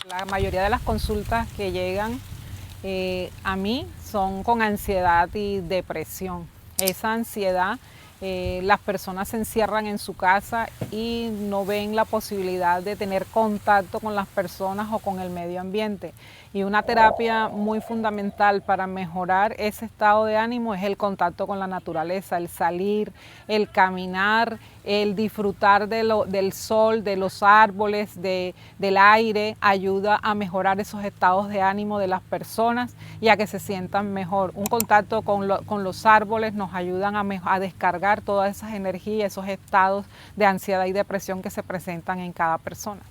La mayoría de las consultas que llegan a mí son con ansiedad y depresión. Esa ansiedad, las personas se encierran en su casa y no ven la posibilidad de tener contacto con las personas o con el medio ambiente. Y una terapia muy fundamental para mejorar ese estado de ánimo es el contacto con la naturaleza, el salir, el caminar, el disfrutar del sol, de los árboles, del aire, ayuda a mejorar esos estados de ánimo de las personas y a que se sientan mejor. Un contacto con los árboles nos ayudan a descargar todas esas energías, esos estados de ansiedad y depresión que se presentan en cada persona.